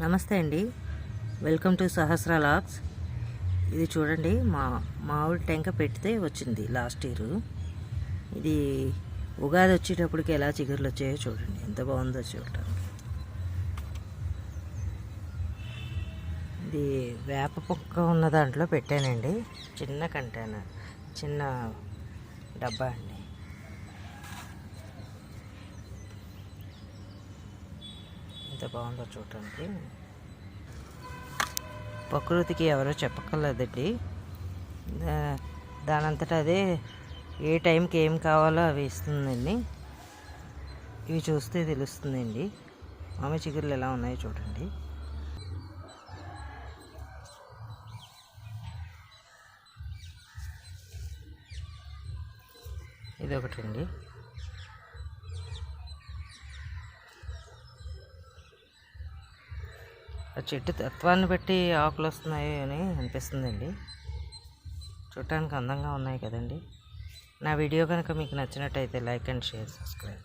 నమస్తే అండి, welcome to Sahasra logs. ఇది చూడండి, మామిడి టెంక పెడితే వచ్చింది లాస్ట్ ఇయర్. ఇది ఉగాది వచ్చేటప్పటికి ఎలా చిగురులు వచ్చాయో చూడండి, ఎంత బాగుందో చూడటానికి. ఇది వేప పుక్క ఉన్న దాంట్లో పెట్టానండి, చిన్న కంటైనర్, చిన్న డబ్బా అండి. ఎంత బాగుందో చూడటానికి. ప్రకృతికి ఎవరో చెప్పక్కర్లేదండి, దానంతటా అదే ఏ టైంకి ఏం కావాలో అవి ఇస్తుందండి. ఇవి చూస్తే తెలుస్తుందండి మామిడి చిగురులు ఎలా ఉన్నాయో చూడండి. ఇదొకటండి. ఆ చెట్టు తత్వాన్ని బట్టి ఆకులు వస్తున్నాయి అని అనిపిస్తుందండి. చూడటానికి అందంగా ఉన్నాయి కదండి. నా వీడియో కనుక మీకు నచ్చినట్టయితే లైక్ అండ్ షేర్, సబ్స్క్రైబ్.